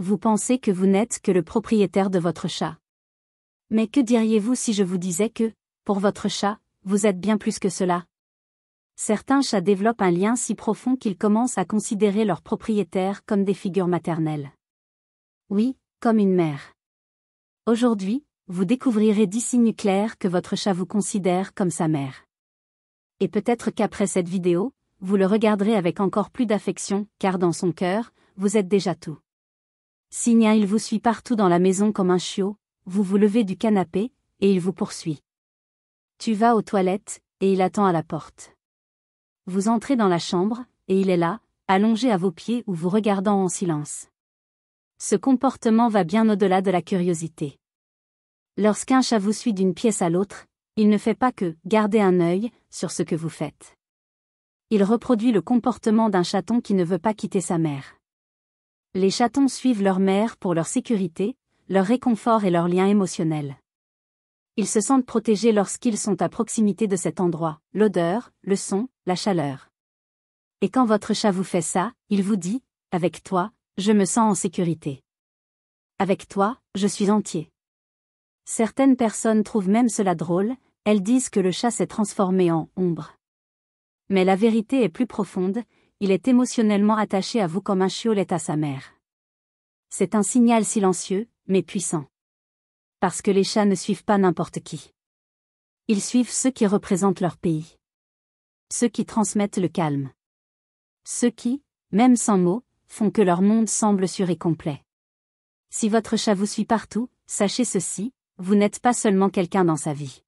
Vous pensez que vous n'êtes que le propriétaire de votre chat. Mais que diriez-vous si je vous disais que, pour votre chat, vous êtes bien plus que cela? Certains chats développent un lien si profond qu'ils commencent à considérer leurs propriétaires comme des figures maternelles. Oui, comme une mère. Aujourd'hui, vous découvrirez 10 signes clairs que votre chat vous considère comme sa mère. Et peut-être qu'après cette vidéo, vous le regarderez avec encore plus d'affection, car dans son cœur, vous êtes déjà tout. Signe 1, il vous suit partout dans la maison comme un chiot, vous vous levez du canapé, et il vous poursuit. Tu vas aux toilettes, et il attend à la porte. Vous entrez dans la chambre, et il est là, allongé à vos pieds ou vous regardant en silence. Ce comportement va bien au-delà de la curiosité. Lorsqu'un chat vous suit d'une pièce à l'autre, il ne fait pas que garder un œil sur ce que vous faites. Il reproduit le comportement d'un chaton qui ne veut pas quitter sa mère. Les chatons suivent leur mère pour leur sécurité, leur réconfort et leur lien émotionnel. Ils se sentent protégés lorsqu'ils sont à proximité de cet endroit, l'odeur, le son, la chaleur. Et quand votre chat vous fait ça, il vous dit, « Avec toi, je me sens en sécurité. Avec toi, je suis entier. » Certaines personnes trouvent même cela drôle, elles disent que le chat s'est transformé en « ombre ». Mais la vérité est plus profonde, il est émotionnellement attaché à vous comme un chiot l'est à sa mère. C'est un signal silencieux, mais puissant. Parce que les chats ne suivent pas n'importe qui. Ils suivent ceux qui représentent leur pays. Ceux qui transmettent le calme. Ceux qui, même sans mots, font que leur monde semble sûr et complet. Si votre chat vous suit partout, sachez ceci, vous n'êtes pas seulement quelqu'un dans sa vie.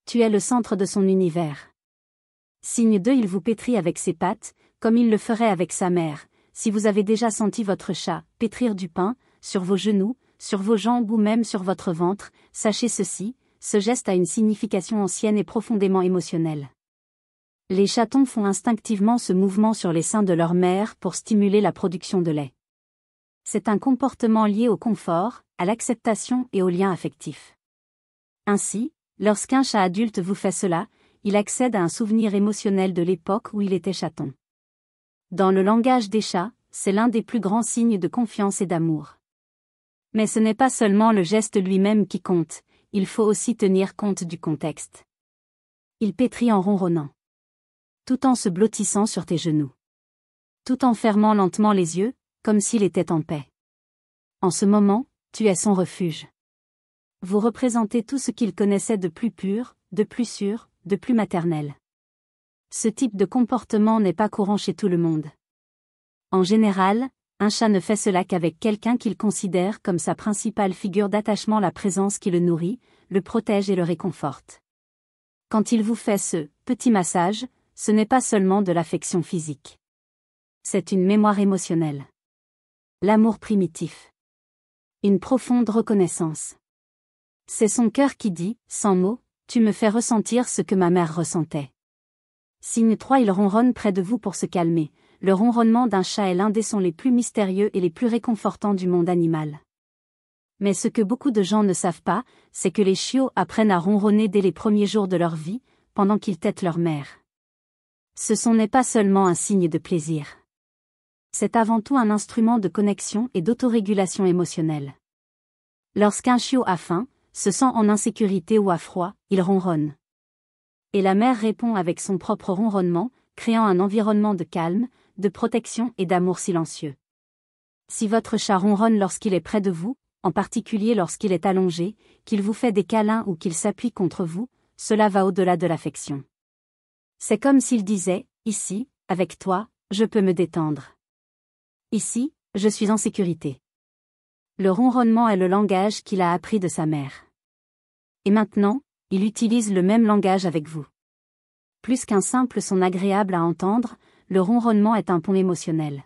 Tu es le centre de son univers. Signe 2, il vous pétrit avec ses pattes, comme il le ferait avec sa mère. Si vous avez déjà senti votre chat pétrir du pain, sur vos genoux, sur vos jambes ou même sur votre ventre, sachez ceci, ce geste a une signification ancienne et profondément émotionnelle. Les chatons font instinctivement ce mouvement sur les seins de leur mère pour stimuler la production de lait. C'est un comportement lié au confort, à l'acceptation et au lien affectif. Ainsi, lorsqu'un chat adulte vous fait cela, il accède à un souvenir émotionnel de l'époque où il était chaton. Dans le langage des chats, c'est l'un des plus grands signes de confiance et d'amour. Mais ce n'est pas seulement le geste lui-même qui compte, il faut aussi tenir compte du contexte. Il pétrit en ronronnant. Tout en se blottissant sur tes genoux. Tout en fermant lentement les yeux, comme s'il était en paix. En ce moment, tu es son refuge. Vous représentez tout ce qu'il connaissait de plus pur, de plus sûr, de plus maternel. Ce type de comportement n'est pas courant chez tout le monde. En général, un chat ne fait cela qu'avec quelqu'un qu'il considère comme sa principale figure d'attachement, la présence qui le nourrit, le protège et le réconforte. Quand il vous fait ce petit massage, ce n'est pas seulement de l'affection physique. C'est une mémoire émotionnelle. L'amour primitif. Une profonde reconnaissance. C'est son cœur qui dit, sans mots, tu me fais ressentir ce que ma mère ressentait. Signe 3, il ronronne près de vous pour se calmer. Le ronronnement d'un chat est l'un des sons les plus mystérieux et les plus réconfortants du monde animal. Mais ce que beaucoup de gens ne savent pas, c'est que les chiots apprennent à ronronner dès les premiers jours de leur vie, pendant qu'ils tètent leur mère. Ce son n'est pas seulement un signe de plaisir. C'est avant tout un instrument de connexion et d'autorégulation émotionnelle. Lorsqu'un chiot a faim, se sent en insécurité ou a froid, il ronronne. Et la mère répond avec son propre ronronnement, créant un environnement de calme, de protection et d'amour silencieux. Si votre chat ronronne lorsqu'il est près de vous, en particulier lorsqu'il est allongé, qu'il vous fait des câlins ou qu'il s'appuie contre vous, cela va au-delà de l'affection. C'est comme s'il disait, ici, avec toi, je peux me détendre. Ici, je suis en sécurité. Le ronronnement est le langage qu'il a appris de sa mère. Et maintenant, il utilise le même langage avec vous. Plus qu'un simple son agréable à entendre, le ronronnement est un pont émotionnel.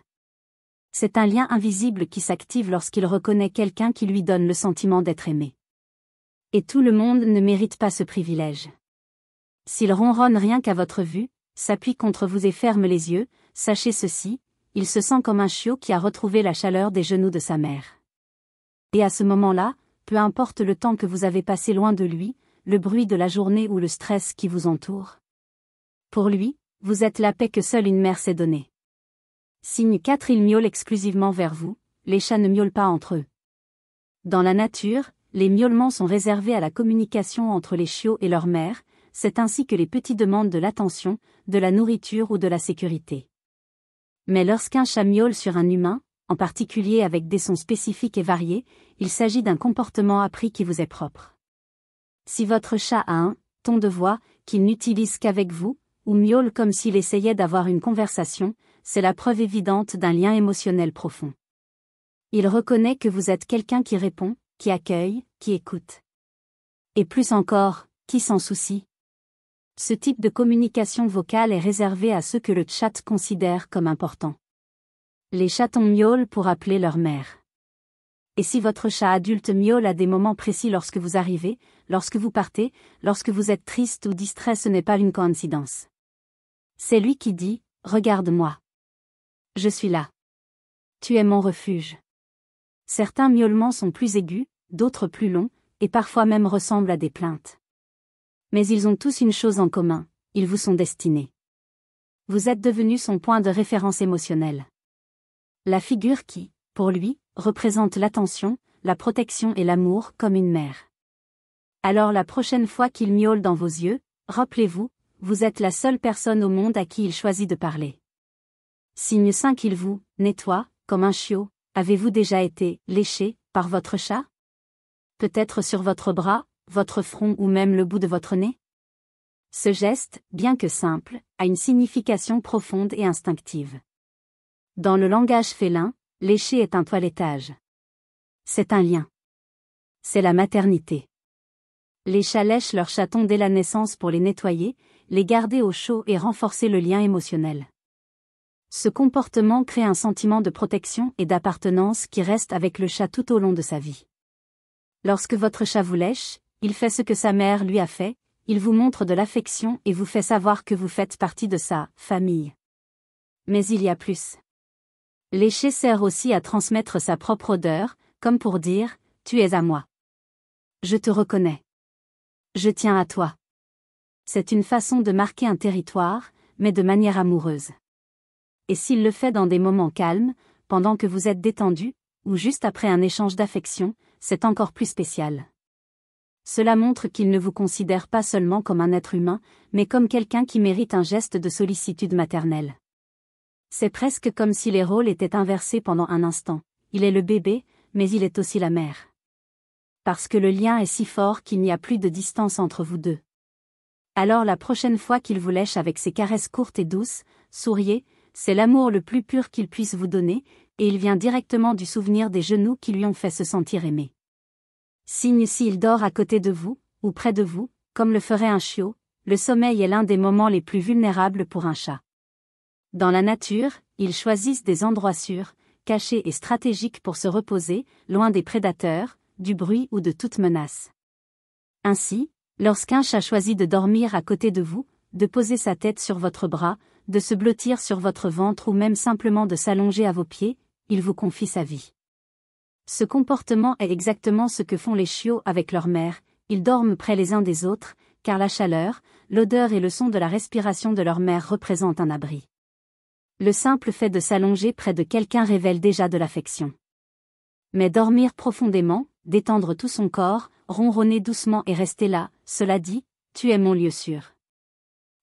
C'est un lien invisible qui s'active lorsqu'il reconnaît quelqu'un qui lui donne le sentiment d'être aimé. Et tout le monde ne mérite pas ce privilège. S'il ronronne rien qu'à votre vue, s'appuie contre vous et ferme les yeux, sachez ceci, il se sent comme un chiot qui a retrouvé la chaleur des genoux de sa mère. Et à ce moment-là, peu importe le temps que vous avez passé loin de lui, le bruit de la journée ou le stress qui vous entoure. Pour lui, vous êtes la paix que seule une mère sait donner. Signe 4, il miaule exclusivement vers vous, les chats ne miaulent pas entre eux. Dans la nature, les miaulements sont réservés à la communication entre les chiots et leur mère, c'est ainsi que les petits demandent de l'attention, de la nourriture ou de la sécurité. Mais lorsqu'un chat miaule sur un humain, en particulier avec des sons spécifiques et variés, il s'agit d'un comportement appris qui vous est propre. Si votre chat a un ton de voix qu'il n'utilise qu'avec vous, ou miaule comme s'il essayait d'avoir une conversation, c'est la preuve évidente d'un lien émotionnel profond. Il reconnaît que vous êtes quelqu'un qui répond, qui accueille, qui écoute. Et plus encore, qui s'en soucie. Ce type de communication vocale est réservé à ceux que le chat considère comme importants. Les chatons miaulent pour appeler leur mère. Et si votre chat adulte miaule à des moments précis lorsque vous arrivez, lorsque vous partez, lorsque vous êtes triste ou distrait, ce n'est pas une coïncidence. C'est lui qui dit « Regarde-moi. Je suis là. Tu es mon refuge. » Certains miaulements sont plus aigus, d'autres plus longs, et parfois même ressemblent à des plaintes. Mais ils ont tous une chose en commun, ils vous sont destinés. Vous êtes devenu son point de référence émotionnel. La figure qui, pour lui, représente l'attention, la protection et l'amour comme une mère. Alors la prochaine fois qu'il miaule dans vos yeux, rappelez-vous, vous êtes la seule personne au monde à qui il choisit de parler. Signe 5. Il vous nettoie, comme un chiot. Avez-vous déjà été léché par votre chat? Peut-être sur votre bras, votre front ou même le bout de votre nez? Ce geste, bien que simple, a une signification profonde et instinctive. Dans le langage félin, lécher est un toilettage. C'est un lien. C'est la maternité. Les chats lèchent leurs chatons dès la naissance pour les nettoyer, les garder au chaud et renforcer le lien émotionnel. Ce comportement crée un sentiment de protection et d'appartenance qui reste avec le chat tout au long de sa vie. Lorsque votre chat vous lèche, il fait ce que sa mère lui a fait, il vous montre de l'affection et vous fait savoir que vous faites partie de sa famille. Mais il y a plus. Lécher sert aussi à transmettre sa propre odeur, comme pour dire « Tu es à moi. Je te reconnais. Je tiens à toi. » C'est une façon de marquer un territoire, mais de manière amoureuse. Et s'il le fait dans des moments calmes, pendant que vous êtes détendu, ou juste après un échange d'affection, c'est encore plus spécial. Cela montre qu'il ne vous considère pas seulement comme un être humain, mais comme quelqu'un qui mérite un geste de sollicitude maternelle. C'est presque comme si les rôles étaient inversés pendant un instant. Il est le bébé, mais il est aussi la mère. Parce que le lien est si fort qu'il n'y a plus de distance entre vous deux. Alors la prochaine fois qu'il vous lèche avec ses caresses courtes et douces, souriez, c'est l'amour le plus pur qu'il puisse vous donner, et il vient directement du souvenir des genoux qui lui ont fait se sentir aimé. Signe s'il dort à côté de vous, ou près de vous, comme le ferait un chiot, le sommeil est l'un des moments les plus vulnérables pour un chat. Dans la nature, ils choisissent des endroits sûrs, cachés et stratégiques pour se reposer, loin des prédateurs, du bruit ou de toute menace. Ainsi, lorsqu'un chat choisit de dormir à côté de vous, de poser sa tête sur votre bras, de se blottir sur votre ventre ou même simplement de s'allonger à vos pieds, il vous confie sa vie. Ce comportement est exactement ce que font les chiots avec leur mère, ils dorment près les uns des autres, car la chaleur, l'odeur et le son de la respiration de leur mère représentent un abri. Le simple fait de s'allonger près de quelqu'un révèle déjà de l'affection. Mais dormir profondément, détendre tout son corps, ronronner doucement et rester là, cela dit, tu es mon lieu sûr.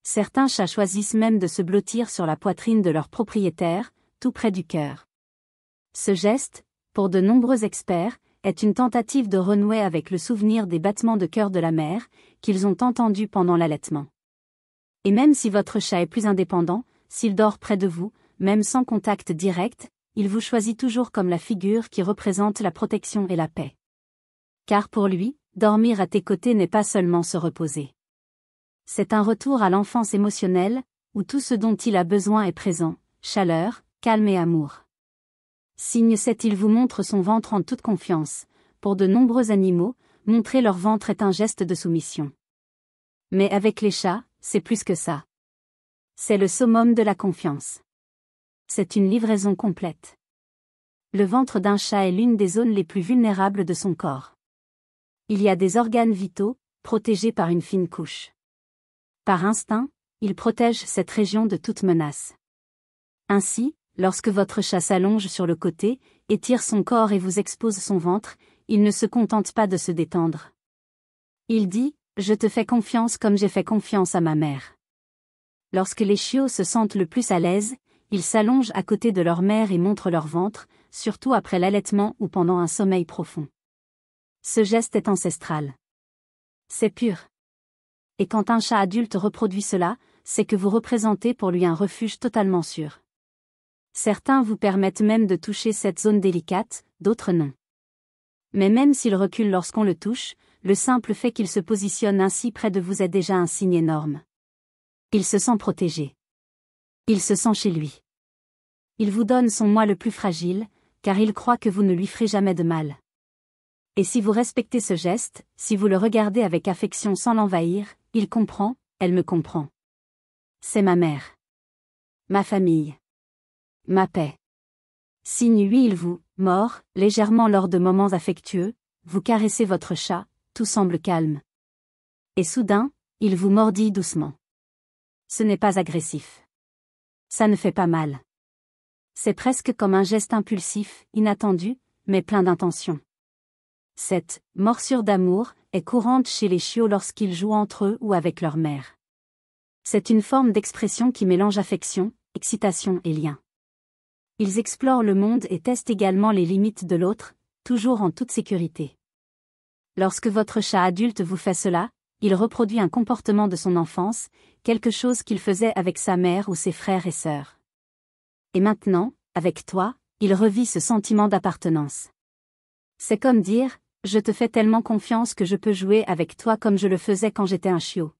Certains chats choisissent même de se blottir sur la poitrine de leur propriétaire, tout près du cœur. Ce geste, pour de nombreux experts, est une tentative de renouer avec le souvenir des battements de cœur de la mère, qu'ils ont entendus pendant l'allaitement. Et même si votre chat est plus indépendant, s'il dort près de vous, même sans contact direct, il vous choisit toujours comme la figure qui représente la protection et la paix. Car pour lui, dormir à tes côtés n'est pas seulement se reposer. C'est un retour à l'enfance émotionnelle, où tout ce dont il a besoin est présent, chaleur, calme et amour. Signe 7. Il vous montre son ventre en toute confiance. Pour de nombreux animaux, montrer leur ventre est un geste de soumission. Mais avec les chats, c'est plus que ça. C'est le summum de la confiance. C'est une livraison complète. Le ventre d'un chat est l'une des zones les plus vulnérables de son corps. Il y a des organes vitaux, protégés par une fine couche. Par instinct, il protège cette région de toute menace. Ainsi, lorsque votre chat s'allonge sur le côté, étire son corps et vous expose son ventre, il ne se contente pas de se détendre. Il dit, je te fais confiance comme j'ai fait confiance à ma mère. Lorsque les chiots se sentent le plus à l'aise, ils s'allongent à côté de leur mère et montrent leur ventre, surtout après l'allaitement ou pendant un sommeil profond. Ce geste est ancestral. C'est pur. Et quand un chat adulte reproduit cela, c'est que vous représentez pour lui un refuge totalement sûr. Certains vous permettent même de toucher cette zone délicate, d'autres non. Mais même s'il recule lorsqu'on le touche, le simple fait qu'il se positionne ainsi près de vous est déjà un signe énorme. Il se sent protégé. Il se sent chez lui. Il vous donne son moi le plus fragile, car il croit que vous ne lui ferez jamais de mal. Et si vous respectez ce geste, si vous le regardez avec affection sans l'envahir, il comprend, elle me comprend. C'est ma mère. Ma famille. Ma paix. Signe 8 il vous, mord, légèrement lors de moments affectueux, vous caressez votre chat, tout semble calme. Et soudain, il vous mordit doucement. Ce n'est pas agressif. Ça ne fait pas mal. C'est presque comme un geste impulsif, inattendu, mais plein d'intention. Cette morsure d'amour est courante chez les chiots lorsqu'ils jouent entre eux ou avec leur mère. C'est une forme d'expression qui mélange affection, excitation et lien. Ils explorent le monde et testent également les limites de l'autre, toujours en toute sécurité. Lorsque votre chat adulte vous fait cela, il reproduit un comportement de son enfance, quelque chose qu'il faisait avec sa mère ou ses frères et sœurs. Et maintenant, avec toi, il revit ce sentiment d'appartenance. C'est comme dire, je te fais tellement confiance que je peux jouer avec toi comme je le faisais quand j'étais un chiot.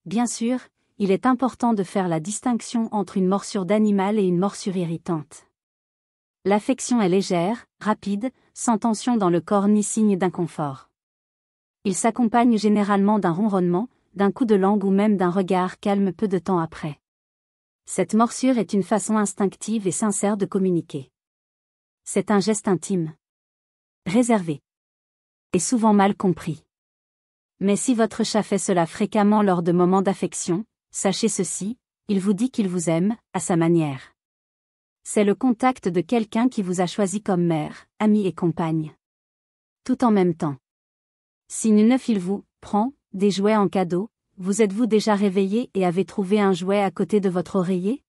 Bien sûr, il est important de faire la distinction entre une morsure d'animal et une morsure irritante. L'affection est légère, rapide, sans tension dans le corps ni signe d'inconfort. Il s'accompagne généralement d'un ronronnement, d'un coup de langue ou même d'un regard calme peu de temps après. Cette morsure est une façon instinctive et sincère de communiquer. C'est un geste intime. Réservé. Et souvent mal compris. Mais si votre chat fait cela fréquemment lors de moments d'affection, sachez ceci, il vous dit qu'il vous aime, à sa manière. C'est le contact de quelqu'un qui vous a choisi comme mère, amie et compagne. Tout en même temps. Signe 9 il vous prend des jouets en cadeau, vous êtes-vous déjà réveillé et avez trouvé un jouet à côté de votre oreiller?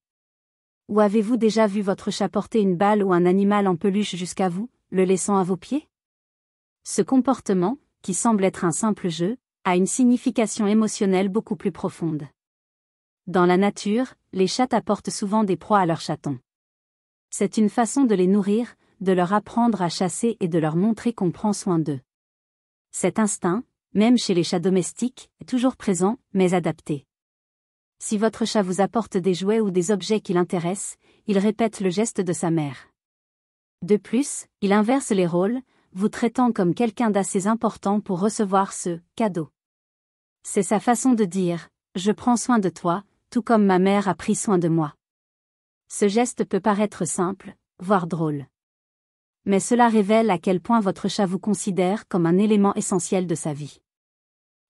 Ou avez-vous déjà vu votre chat porter une balle ou un animal en peluche jusqu'à vous, le laissant à vos pieds? Ce comportement, qui semble être un simple jeu, a une signification émotionnelle beaucoup plus profonde. Dans la nature, les chats apportent souvent des proies à leurs chatons. C'est une façon de les nourrir, de leur apprendre à chasser et de leur montrer qu'on prend soin d'eux. Cet instinct, même chez les chats domestiques, est toujours présent, mais adapté. Si votre chat vous apporte des jouets ou des objets qui l'intéressent, il répète le geste de sa mère. De plus, il inverse les rôles, vous traitant comme quelqu'un d'assez important pour recevoir ce cadeau. C'est sa façon de dire « Je prends soin de toi, tout comme ma mère a pris soin de moi ». Ce geste peut paraître simple, voire drôle. Mais cela révèle à quel point votre chat vous considère comme un élément essentiel de sa vie.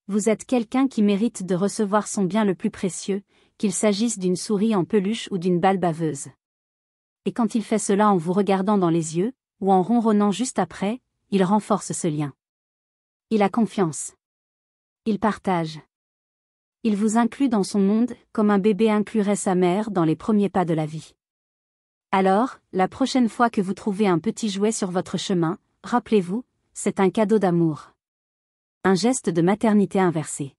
Vous êtes quelqu'un qui mérite de recevoir son bien le plus précieux, qu'il s'agisse d'une souris en peluche ou d'une balle baveuse. Et quand il fait cela en vous regardant dans les yeux, ou en ronronnant juste après, il renforce ce lien. Il a confiance. Il partage. Il vous inclut dans son monde, comme un bébé inclurait sa mère dans les premiers pas de la vie. Alors, la prochaine fois que vous trouvez un petit jouet sur votre chemin, rappelez-vous, c'est un cadeau d'amour. Un geste de maternité inversée.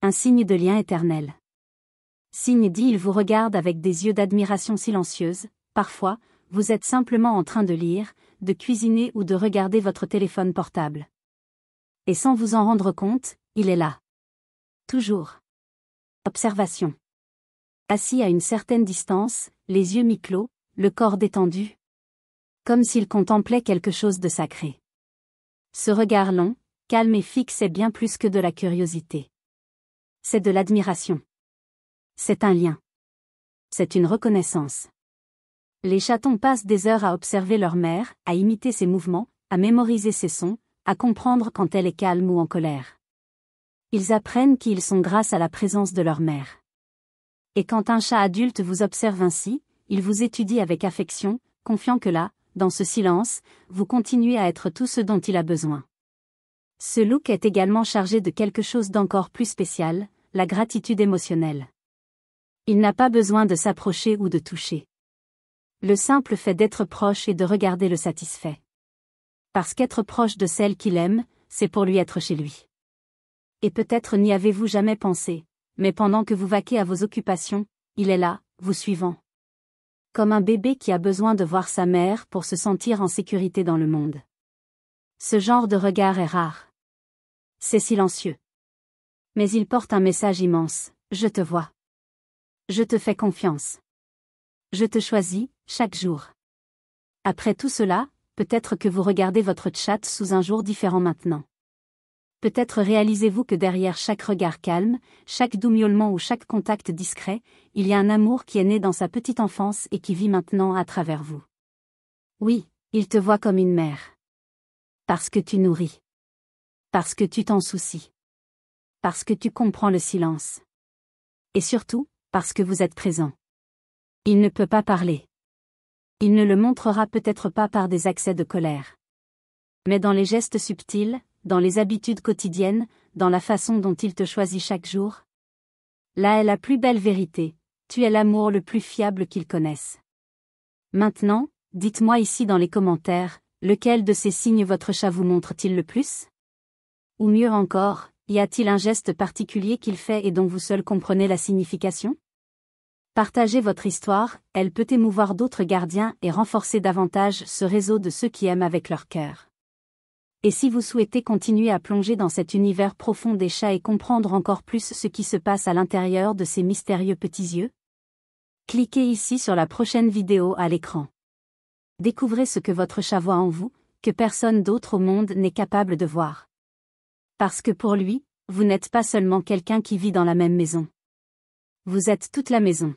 Un signe de lien éternel. Signe dit il vous regarde avec des yeux d'admiration silencieuse, parfois, vous êtes simplement en train de lire, de cuisiner ou de regarder votre téléphone portable. Et sans vous en rendre compte, il est là. Toujours. Observation. Assis à une certaine distance, les yeux mi-clos, le corps détendu. Comme s'il contemplait quelque chose de sacré. Ce regard long, calme et fixe est bien plus que de la curiosité. C'est de l'admiration. C'est un lien. C'est une reconnaissance. Les chatons passent des heures à observer leur mère, à imiter ses mouvements, à mémoriser ses sons, à comprendre quand elle est calme ou en colère. Ils apprennent qui ils sont grâce à la présence de leur mère. Et quand un chat adulte vous observe ainsi, il vous étudie avec affection, confiant que là, dans ce silence, vous continuez à être tout ce dont il a besoin. Ce look est également chargé de quelque chose d'encore plus spécial, la gratitude émotionnelle. Il n'a pas besoin de s'approcher ou de toucher. Le simple fait d'être proche et de regarder le satisfait. Parce qu'être proche de celle qu'il aime, c'est pour lui être chez lui. Et peut-être n'y avez-vous jamais pensé, mais pendant que vous vaquez à vos occupations, il est là, vous suivant. Comme un bébé qui a besoin de voir sa mère pour se sentir en sécurité dans le monde. Ce genre de regard est rare. C'est silencieux. Mais il porte un message immense, je te vois. Je te fais confiance. Je te choisis, chaque jour. Après tout cela, peut-être que vous regardez votre chat sous un jour différent maintenant. Peut-être réalisez-vous que derrière chaque regard calme, chaque doux miaulement ou chaque contact discret, il y a un amour qui est né dans sa petite enfance et qui vit maintenant à travers vous. Oui, il te voit comme une mère. Parce que tu nourris. Parce que tu t'en soucies. Parce que tu comprends le silence. Et surtout, parce que vous êtes présent. Il ne peut pas parler. Il ne le montrera peut-être pas par des accès de colère. Mais dans les gestes subtils, dans les habitudes quotidiennes, dans la façon dont il te choisit chaque jour. Là est la plus belle vérité, tu es l'amour le plus fiable qu'il connaisse. Maintenant, dites-moi ici dans les commentaires, lequel de ces signes votre chat vous montre-t-il le plus? Ou mieux encore, y a-t-il un geste particulier qu'il fait et dont vous seul comprenez la signification? Partagez votre histoire, elle peut émouvoir d'autres gardiens et renforcer davantage ce réseau de ceux qui aiment avec leur cœur. Et si vous souhaitez continuer à plonger dans cet univers profond des chats et comprendre encore plus ce qui se passe à l'intérieur de ces mystérieux petits yeux? Cliquez ici sur la prochaine vidéo à l'écran. Découvrez ce que votre chat voit en vous, que personne d'autre au monde n'est capable de voir. Parce que pour lui, vous n'êtes pas seulement quelqu'un qui vit dans la même maison. Vous êtes toute la maison.